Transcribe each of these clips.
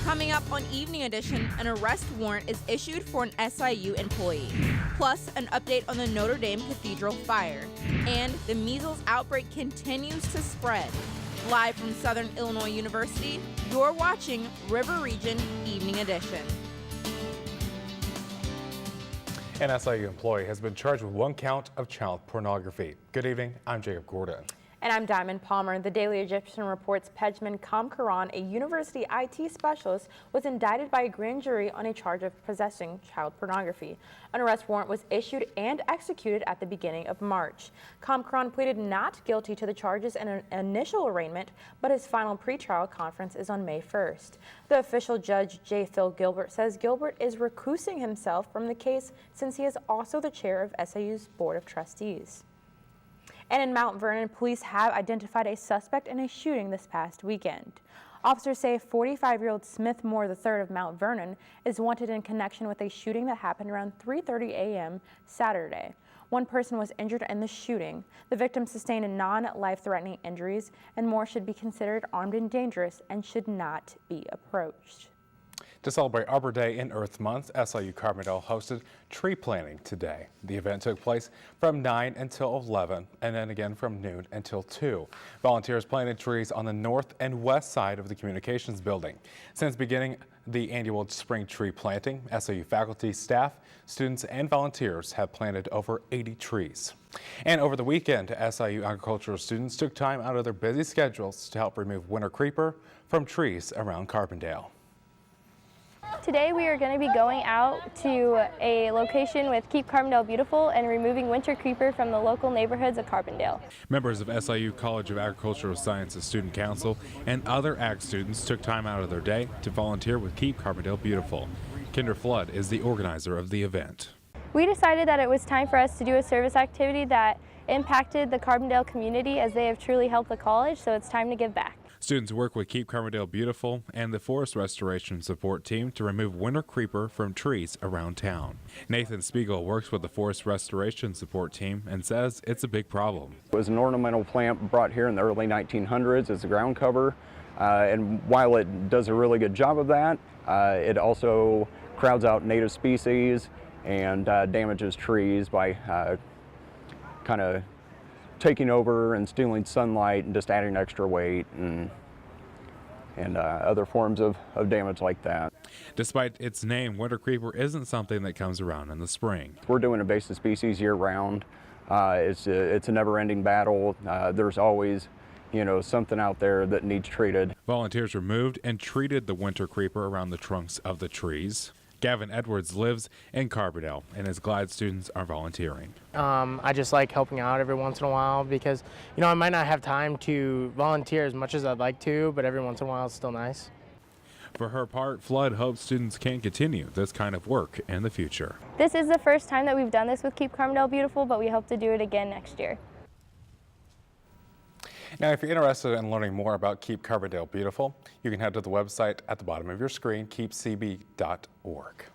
Coming up on Evening Edition, an arrest warrant is issued for an SIU employee. Plus, an update on the Notre Dame Cathedral fire. And the measles outbreak continues to spread. Live from Southern Illinois University, you're watching River Region Evening Edition. An SIU employee has been charged with 1 count of child pornography. Good evening, I'm Jacob Gordon. And I'm Diamond Palmer. The Daily Egyptian reports Pejman Kamkaran, a university IT specialist, was indicted by a grand jury on a charge of possessing child pornography. An arrest warrant was issued and executed at the beginning of March. Kamkaran pleaded not guilty to the charges in an initial arraignment, but his final pretrial conference is on May 1st. The official judge, J. Phil Gilbert, says Gilbert is recusing himself from the case since he is also the chair of SIU's Board of Trustees. And in Mount Vernon, police have identified a suspect in a shooting this past weekend. Officers say 45-year-old Smith Moore III of Mount Vernon is wanted in connection with a shooting that happened around 3:30 a.m. Saturday. One person was injured in the shooting. The victim sustained non-life-threatening injuries, and Moore should be considered armed and dangerous and should not be approached. To celebrate Arbor Day and Earth Month, SIU Carbondale hosted tree planting today. The event took place from 9 until 11 and then again from noon until 2. Volunteers planted trees on the north and west side of the communications building. Since beginning the annual spring tree planting, SIU faculty, staff, students, and volunteers have planted over 80 trees. And over the weekend, SIU agricultural students took time out of their busy schedules to help remove winter creeper from trees around Carbondale. Today we are going to be going out to a location with Keep Carbondale Beautiful and removing winter creeper from the local neighborhoods of Carbondale. Members of SIU College of Agricultural Sciences Student Council and other ag students took time out of their day to volunteer with Keep Carbondale Beautiful. Kinder Flood is the organizer of the event. We decided that it was time for us to do a service activity that impacted the Carbondale community, as they have truly helped the college, so it's time to give back. Students work with Keep Carbondale Beautiful and the Forest Restoration Support Team to remove winter creeper from trees around town. Nathan Spiegel works with the Forest Restoration Support Team and says it's a big problem. It was an ornamental plant brought here in the early 1900s as a ground cover, and while it does a really good job of that, it also crowds out native species and damages trees by kind of taking over and stealing sunlight and just adding extra weight and other forms of damage like that. Despite its name, winter creeper isn't something that comes around in the spring. We're doing invasive species year-round. It's a never-ending battle. There's always, something out there that needs treated. Volunteers removed and treated the winter creeper around the trunks of the trees. Gavin Edwards lives in Carbondale and is glad students are volunteering. I just like helping out every once in a while because, I might not have time to volunteer as much as I'd like to, but every once in a while it's still nice. For her part, Flood hopes students can continue this kind of work in the future. This is the first time that we've done this with Keep Carbondale Beautiful, but we hope to do it again next year. Now, if you're interested in learning more about Keep Carbondale Beautiful, you can head to the website at the bottom of your screen, keepcb.org.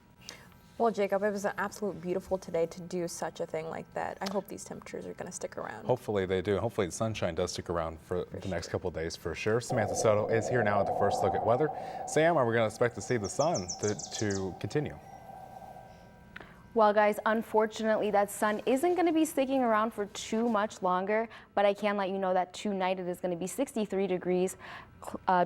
Well, Jacob, it was an absolute beautiful today to do such a thing like that. I hope these temperatures are going to stick around. Hopefully they do. Hopefully the sunshine does stick around for the next couple of days for sure. Samantha Soto is here now at the first look at weather. Sam, are we going to expect to see the sun to continue? Well, guys, unfortunately, that sun isn't going to be sticking around for too much longer, but I can let you know that tonight it is going to be 63 degrees,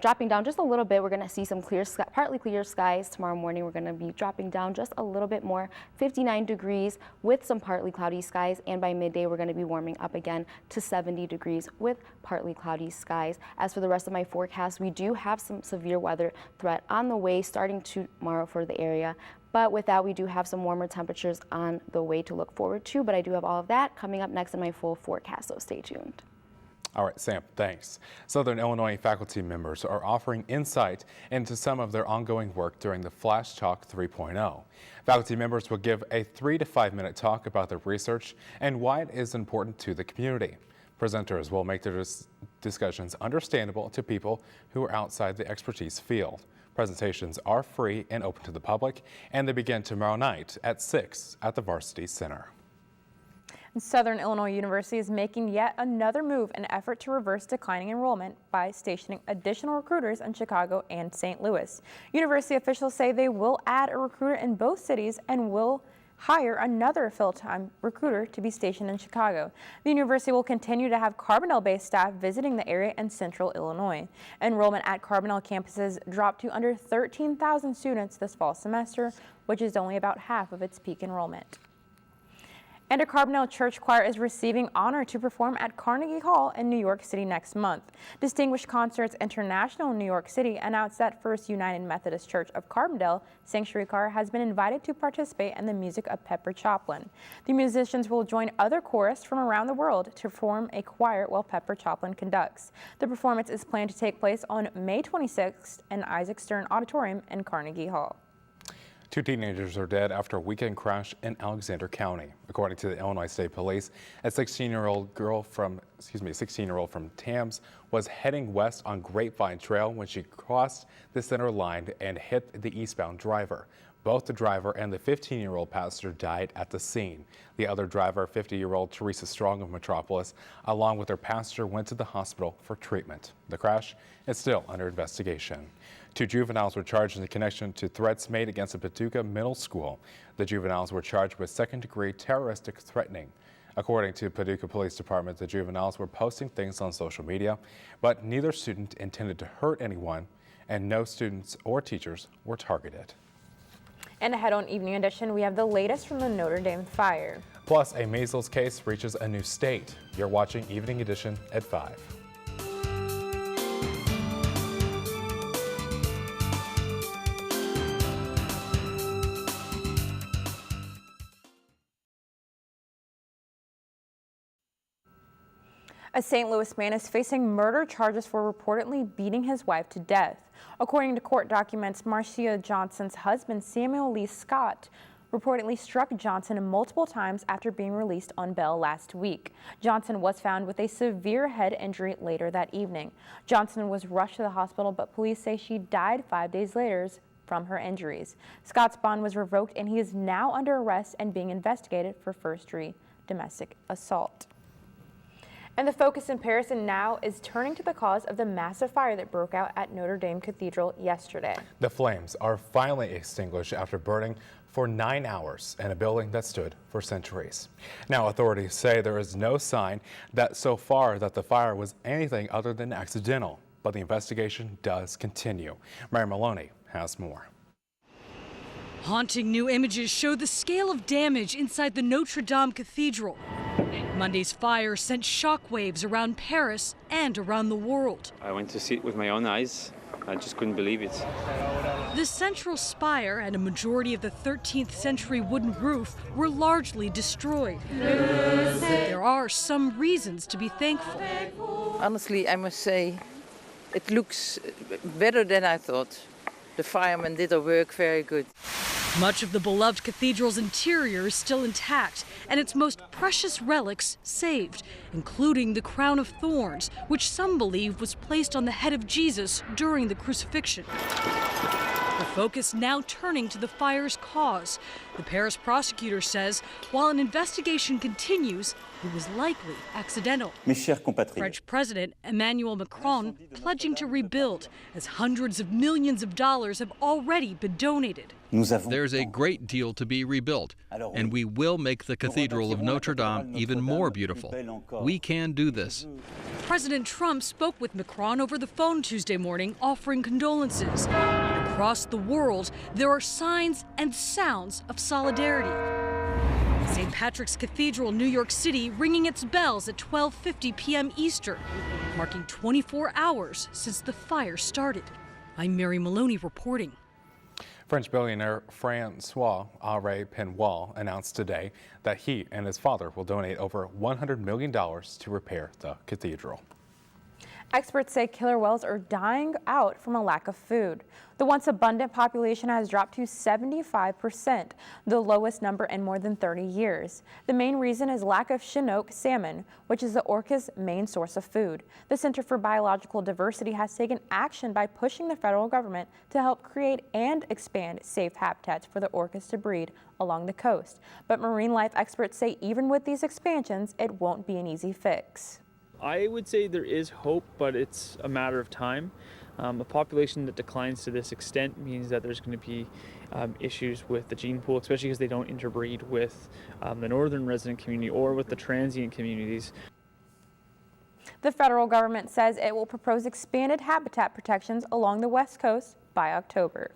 dropping down just a little bit. We're going to see some partly clear skies. Tomorrow morning, we're going to be dropping down just a little bit more, 59 degrees with some partly cloudy skies, and by midday, we're going to be warming up again to 70 degrees with partly cloudy skies. As for the rest of my forecast, we do have some severe weather threat on the way starting tomorrow for the area. But with that, we do have some warmer temperatures on the way to look forward to, but I do have all of that coming up next in my full forecast, so stay tuned. All right, Sam, thanks. Southern Illinois faculty members are offering insight into some of their ongoing work during the Flash Talk 3.0. Faculty members will give a 3 to 5 minute talk about their research and why it is important to the community. Presenters will make their discussions understandable to people who are outside the expertise field. Presentations are free and open to the public, and they begin tomorrow night at 6 at the Varsity Center. Southern Illinois University is making yet another move in an effort to reverse declining enrollment by stationing additional recruiters in Chicago and St. Louis. University officials say they will add a recruiter in both cities and will hire another full-time recruiter to be stationed in Chicago. The university will continue to have Carbondale-based staff visiting the area in central Illinois. Enrollment at Carbondale campuses dropped to under 13,000 students this fall semester, which is only about half of its peak enrollment. And a Carbondale Church Choir is receiving honor to perform at Carnegie Hall in New York City next month. Distinguished Concerts International in New York City announced that First United Methodist Church of Carbondale Sanctuary Choir has been invited to participate in the music of Pepper Choplin. The musicians will join other chorists from around the world to form a choir while Pepper Choplin conducts. The performance is planned to take place on May 26th in Isaac Stern Auditorium in Carnegie Hall. 2 teenagers are dead after a weekend crash in Alexander County. According to the Illinois State Police, a 16-year-old from Tams was heading west on Grapevine Trail when she crossed the center line and hit the eastbound driver. Both the driver and the 15-year-old passenger died at the scene. The other driver, 50-year-old Teresa Strong of Metropolis, along with her passenger, went to the hospital for treatment. The crash is still under investigation. 2 juveniles were charged in connection to threats made against a Paducah middle school. The juveniles were charged with second-degree terroristic threatening. According to Paducah Police Department, the juveniles were posting things on social media, but neither student intended to hurt anyone, and no students or teachers were targeted. And ahead on Evening Edition, we have the latest from the Notre Dame fire. Plus, a measles case reaches a new state. You're watching Evening Edition at 5. A St. Louis man is facing murder charges for reportedly beating his wife to death. According to court documents, Marcia Johnson's husband, Samuel Lee Scott, reportedly struck Johnson multiple times after being released on bail last week. Johnson was found with a severe head injury later that evening. Johnson was rushed to the hospital, but police say she died 5 days later from her injuries. Scott's bond was revoked and he is now under arrest and being investigated for first-degree domestic assault. And the focus in Paris and now is turning to the cause of the massive fire that broke out at Notre Dame Cathedral yesterday. The flames are finally extinguished after burning for 9 hours in a building that stood for centuries. Now, authorities say there is no sign that so far that the fire was anything other than accidental, but the investigation does continue. Mary Maloney has more. Haunting new images show the scale of damage inside the Notre Dame Cathedral. Monday's fire sent shockwaves around Paris and around the world. I went to see it with my own eyes. I just couldn't believe it. The central spire and a majority of the 13th century wooden roof were largely destroyed. There are some reasons to be thankful. Honestly, I must say, it looks better than I thought. The firemen did their work very good. Much of the beloved cathedral's interior is still intact, and its most precious relics saved, including the crown of thorns, which some believe was placed on the head of Jesus during the crucifixion. The focus now turning to the fire's cause. The Paris prosecutor says while an investigation continues, it was likely accidental. French President Emmanuel Macron pledging to rebuild as hundreds of millions of dollars have already been donated. There's a great deal to be rebuilt, and we will make the Cathedral of Notre Dame even more beautiful. We can do this. President Trump spoke with Macron over the phone Tuesday morning, offering condolences. And across the world, there are signs and sounds of solidarity. St. Patrick's Cathedral, New York City, ringing its bells at 12:50 p.m. Eastern, marking 24 hours since the fire started. I'm Mary Maloney reporting. French billionaire Francois-Henri Pinault announced today that he and his father will donate over $100 million to repair the cathedral. Experts say killer whales are dying out from a lack of food. The once abundant population has dropped to 75%, the lowest number in more than 30 years. The main reason is lack of Chinook salmon, which is the orca's main source of food. The Center for Biological Diversity has taken action by pushing the federal government to help create and expand safe habitats for the orcas to breed along the coast. But marine life experts say even with these expansions, it won't be an easy fix. I would say there is hope, but it's a matter of time. A population that declines to this extent means that there's going to be issues with the gene pool, especially because they don't interbreed with the northern resident community or with the transient communities. The federal government says it will propose expanded habitat protections along the West Coast by October.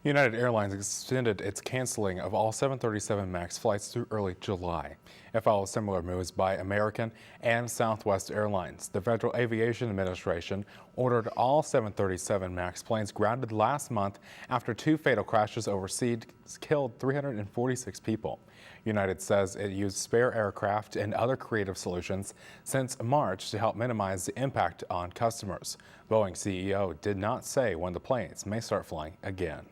United Airlines extended its canceling of all 737 MAX flights through early July. It follows similar moves by American and Southwest Airlines. The Federal Aviation Administration ordered all 737 MAX planes grounded last month after 2 fatal crashes overseas killed 346 people. United says it used spare aircraft and other creative solutions since March to help minimize the impact on customers. Boeing CEO did not say when the planes may start flying again.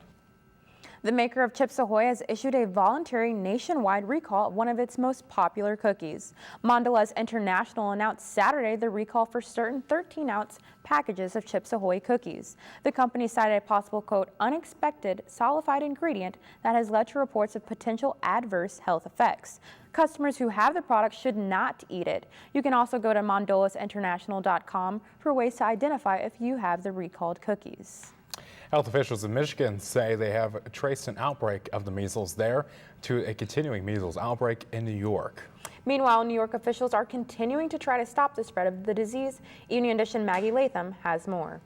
The maker of Chips Ahoy has issued a voluntary nationwide recall of one of its most popular cookies. Mondelez International announced Saturday the recall for certain 13-ounce packages of Chips Ahoy cookies. The company cited a possible, quote, unexpected solidified ingredient that has led to reports of potential adverse health effects. Customers who have the product should not eat it. You can also go to mondelezinternational.com for ways to identify if you have the recalled cookies. Health officials in Michigan say they have traced an outbreak of the measles there to a continuing measles outbreak in New York. Meanwhile, New York officials are continuing to try to stop the spread of the disease. Evening Edition Maggie Latham has more.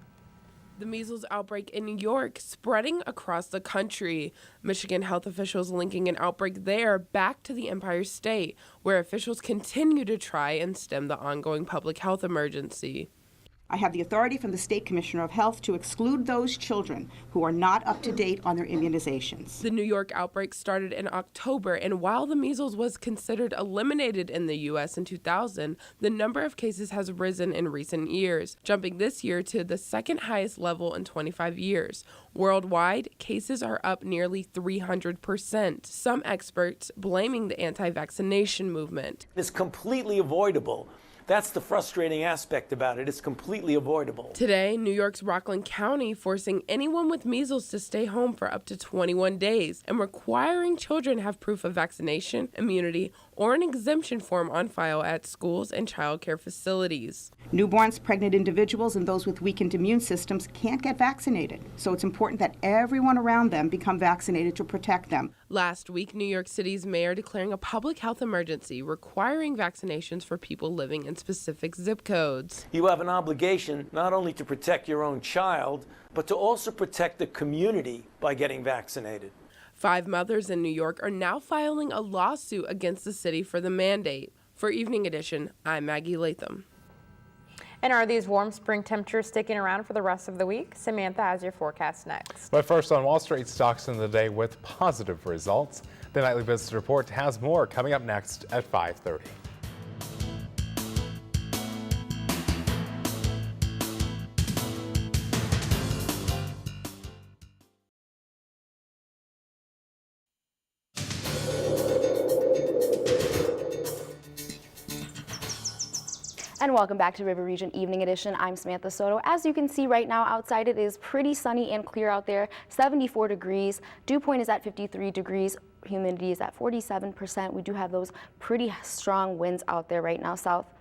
The measles outbreak in New York spreading across the country. Michigan health officials linking an outbreak there back to the Empire State, where officials continue to try and stem the ongoing public health emergency. I have the authority from the State Commissioner of Health to exclude those children who are not up to date on their immunizations. The New York outbreak started in October, and while the measles was considered eliminated in the U.S. in 2000, the number of cases has risen in recent years, jumping this year to the second highest level in 25 years. Worldwide, cases are up nearly 300%, some experts blaming the anti-vaccination movement. It's completely avoidable. That's the frustrating aspect about it. It's completely avoidable. Today, New York's Rockland County forcing anyone with measles to stay home for up to 21 days and requiring children have proof of vaccination, immunity, or an exemption form on file at schools and child care facilities. Newborns, pregnant individuals, and those with weakened immune systems can't get vaccinated, so it's important that everyone around them become vaccinated to protect them. Last week, New York City's mayor declaring a public health emergency requiring vaccinations for people living in specific zip codes. You have an obligation not only to protect your own child, but to also protect the community by getting vaccinated. 5 mothers in New York are now filing a lawsuit against the city for the mandate. For Evening Edition, I'm Maggie Latham. And are these warm spring temperatures sticking around for the rest of the week? Samantha has your forecast next. But first on Wall Street, stocks in the day with positive results. The Nightly Business Report has more coming up next at 5:30. And welcome back to River Region Evening Edition. I'm Samantha Soto. As you can see right now outside, it is pretty sunny and clear out there, 74 degrees. Dew point is at 53 degrees. Humidity is at 47%. We do have those pretty strong winds out there right now,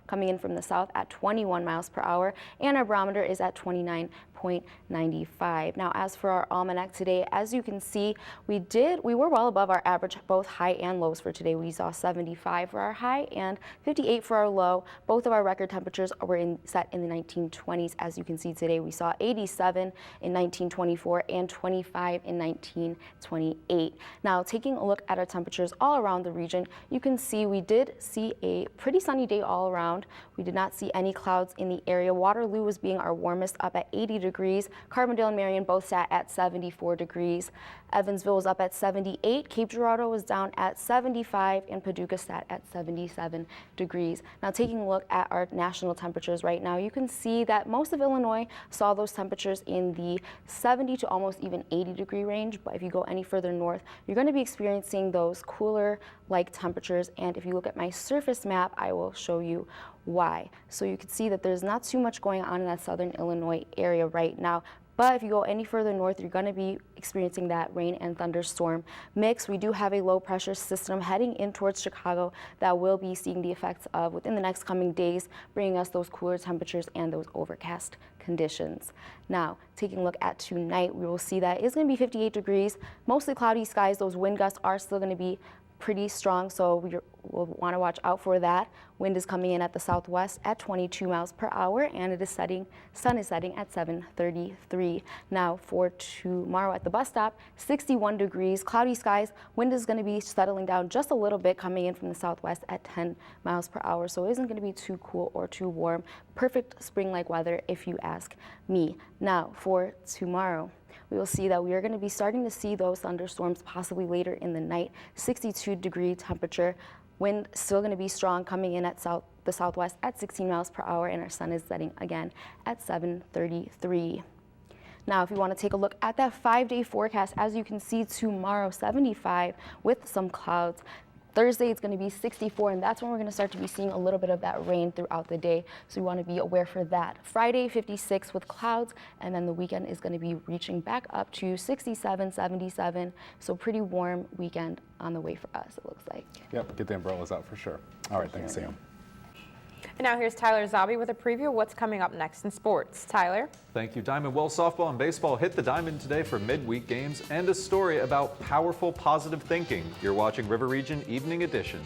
coming in from the south at 21 miles per hour, and our barometer is at 29.95. Now, as for our almanac today, as you can see, we were well above our average, both high and lows for today. We saw 75 for our high and 58 for our low. Both of our record temperatures were set in the 1920s. As you can see today, we saw 87 in 1924 and 25 in 1928. Now, taking a look at our temperatures all around the region, you can see we did see a pretty sunny day all around. We did not see any clouds in the area. Waterloo was being our warmest, up at 80 degrees. Carbondale and Marion both sat at 74 degrees. Evansville was up at 78. Cape Girardeau was down at 75, and Paducah sat at 77 degrees. Now, taking a look at our national temperatures right now, you can see that most of Illinois saw those temperatures in the 70 to almost even 80 degree range. But if you go any further north, you're going to be experiencing those cooler like temperatures. And if you look at my surface map, I will show you why. So you can see that there's not too much going on in that southern Illinois area right now. But if you go any further north, you're going to be experiencing that rain and thunderstorm mix. We do have a low pressure system heading in towards Chicago that will be seeing the effects of within the next coming days, bringing us those cooler temperatures and those overcast conditions. Now, taking a look at tonight, we will see that it's going to be 58 degrees, mostly cloudy skies. Those wind gusts are still going to be pretty strong, so we'll want to watch out for that. Wind is coming in at the southwest at 22 miles per hour, and it is setting, sun is setting at 7:33. Now for tomorrow at the bus stop, 61 degrees, cloudy skies. Wind is going to be settling down just a little bit, coming in from the southwest at 10 miles per hour, so it isn't going to be too cool or too warm. Perfect spring-like weather if you ask me. Now for tomorrow, we will see that we are going to be starting to see those thunderstorms possibly later in the night. 62 degree temperature. Wind still going to be strong, coming in at the southwest at 16 miles per hour, and our sun is setting again at 7:33. Now, if you want to take a look at that 5-day forecast, as you can see, tomorrow 75 with some clouds. Thursday, it's going to be 64, and that's when we're going to start to be seeing a little bit of that rain throughout the day, so you want to be aware for that. Friday, 56 with clouds, and then the weekend is going to be reaching back up to 67, 77, so pretty warm weekend on the way for us, it looks like. Yep, get the umbrellas out for sure. All right, thanks, Sam. And now here's Tyler Zabi with a preview of what's coming up next in sports. Tyler? Thank you, Diamond. Well, softball and baseball hit the diamond today for midweek games and a story about powerful positive thinking. You're watching River Region Evening Edition.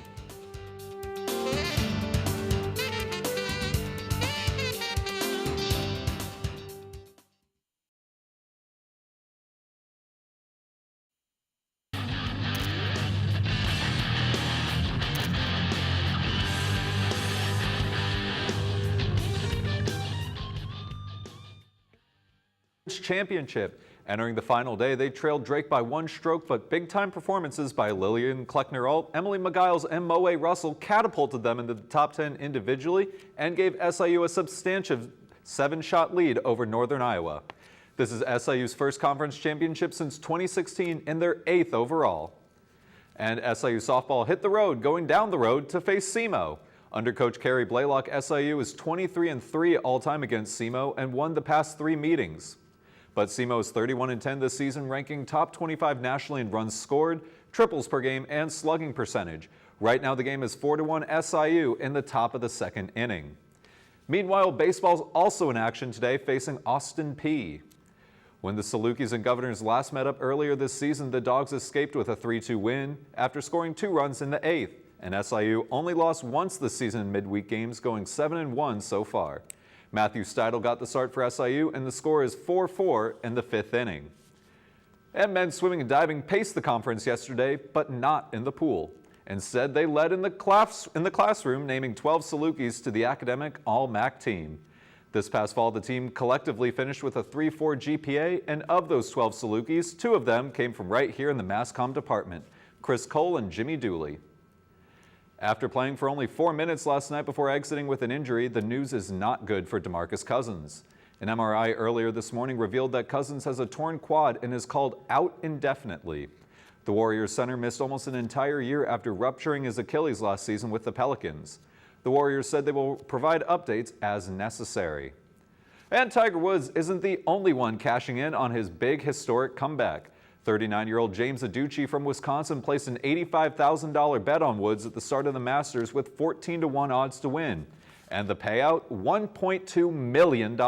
Championship. Entering the final day, they trailed Drake by 1 stroke, but big-time performances by Lillian Kleckner-Alt, Emily McGiles, and Moe Russell catapulted them into the top 10 individually and gave SIU a substantial 7-shot lead over Northern Iowa. This is SIU's first conference championship since 2016 and their 8th overall. And SIU softball hit the road, going down the road to face SEMO. Under Coach Carrie Blaylock, SIU is 23-3 all-time against SEMO and won the past 3 meetings. But SEMO is 31-10 this season, ranking top 25 nationally in runs scored, triples per game, and slugging percentage. Right now, the game is 4-1 SIU in the top of the 2nd inning. Meanwhile, baseball's also in action today, facing Austin Peay. When the Salukis and Governors last met up earlier this season, the Dogs escaped with a 3-2 win after scoring 2 runs in the 8th, and SIU only lost once this season in midweek games, going 7-1 so far. Matthew Steidel got the start for SIU, and the score is 4-4 in the 5th inning. And men's swimming and diving paced the conference yesterday, but not in the pool. Instead, they led in the classroom, naming 12 Salukis to the academic All-MAC team. This past fall, the team collectively finished with a 3.4 GPA, and of those 12 Salukis, 2 of them came from right here in the Mass Comm department, Chris Cole and Jimmy Dooley. After playing for only 4 minutes last night before exiting with an injury, the news is not good for DeMarcus Cousins. An MRI earlier this morning revealed that Cousins has a torn quad and is called out indefinitely. The Warriors center missed almost an entire year after rupturing his Achilles last season with the Pelicans. The Warriors said they will provide updates as necessary. And Tiger Woods isn't the only one cashing in on his big historic comeback. 39-year-old James Aducci from Wisconsin placed an $85,000 bet on Woods at the start of the Masters with 14-1 odds to win. And the payout, $1.2 million.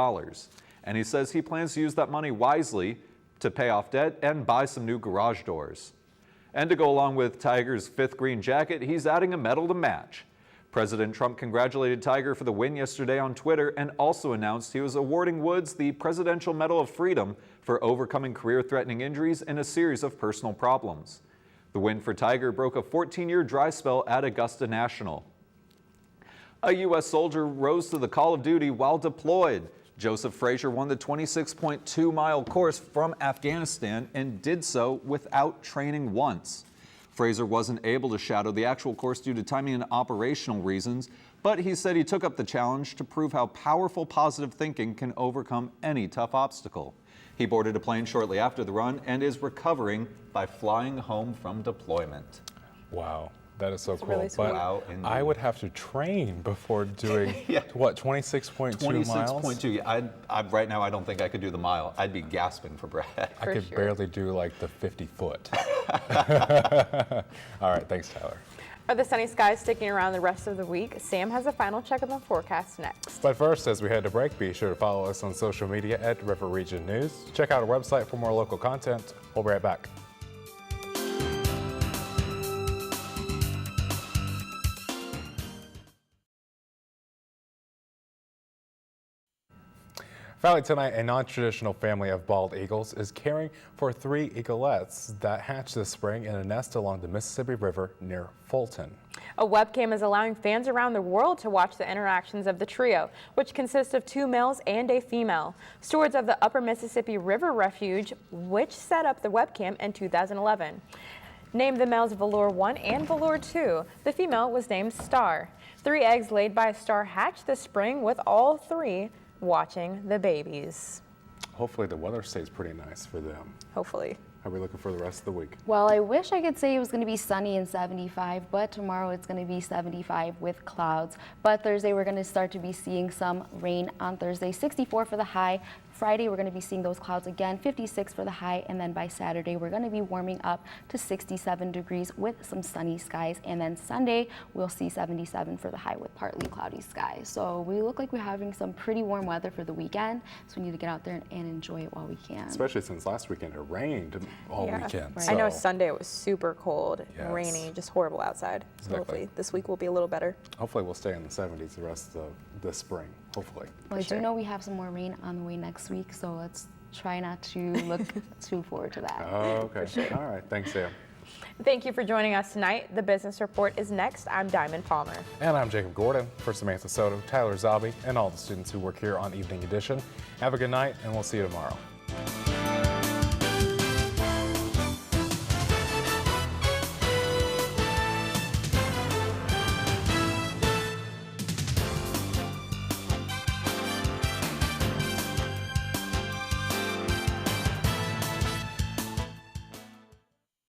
And he says he plans to use that money wisely to pay off debt and buy some new garage doors. And to go along with Tiger's 5th green jacket, he's adding a medal to match. President Trump congratulated Tiger for the win yesterday on Twitter and also announced he was awarding Woods the Presidential Medal of Freedom for overcoming career-threatening injuries and a series of personal problems. The win for Tiger broke a 14-year dry spell at Augusta National. A U.S. soldier rose to the call of duty while deployed. Joseph Frazier won the 26.2-mile course from Afghanistan and did so without training once. Frazier wasn't able to shadow the actual course due to timing and operational reasons, but he said he took up the challenge to prove how powerful positive thinking can overcome any tough obstacle. He boarded a plane shortly after the run and is recovering by flying home from deployment. Wow. That is so cool. really sweet. But Wow, I would have to train before doing, what, 26.2 miles? 26.2. Right now, I don't think I could do the mile. I'd be gasping for breath. I could barely do like the 50 foot. All right, thanks, Tyler. Are the sunny skies sticking around the rest of the week? Sam has a final check of the forecast next. But first, as we head to break, be sure to follow us on social media at River Region News. Check out our website for more local content. We'll be right back. Finally tonight, a non-traditional family of bald eagles is caring for 3 eaglets that hatched this spring in a nest along the Mississippi River near Fulton. A webcam is allowing fans around the world to watch the interactions of the trio, which consists of 2 males and a female. Stewards of the Upper Mississippi River Refuge, which set up the webcam in 2011. Named the males Velour 1 and Velour 2. The female was named Star. 3 eggs laid by Star hatched this spring, with all 3 watching the babies. Hopefully the weather stays pretty nice for them. Hopefully. How are we looking for the rest of the week? Well, I wish I could say it was going to be sunny and 75, but tomorrow it's going to be 75 with clouds. But Thursday we're going to start to be seeing some rain on Thursday, 64 for the high. Friday we're going to be seeing those clouds again, 56 for the high, and then by Saturday we're going to be warming up to 67 degrees with some sunny skies, and then Sunday we'll see 77 for the high with partly cloudy skies. So we look like we're having some pretty warm weather for the weekend, so we need to get out there and enjoy it while we can. Especially since last weekend it rained all weekend. Right. I know Sunday it was super cold, Yes. rainy, just horrible outside. So Exactly. hopefully this week will be a little better. Hopefully we'll stay in the 70s the rest of the spring, hopefully. Well, I do know we have some more rain on the way next week, so let's try not to look too forward to that. Oh, okay. All right. Thanks, Sam. Thank you for joining us tonight. The Business Report is next. I'm Diamond Palmer. And I'm Jacob Gordon. For Samantha Soto, Tyler Zabi, and all the students who work here on Evening Edition. Have a good night, and we'll see you tomorrow.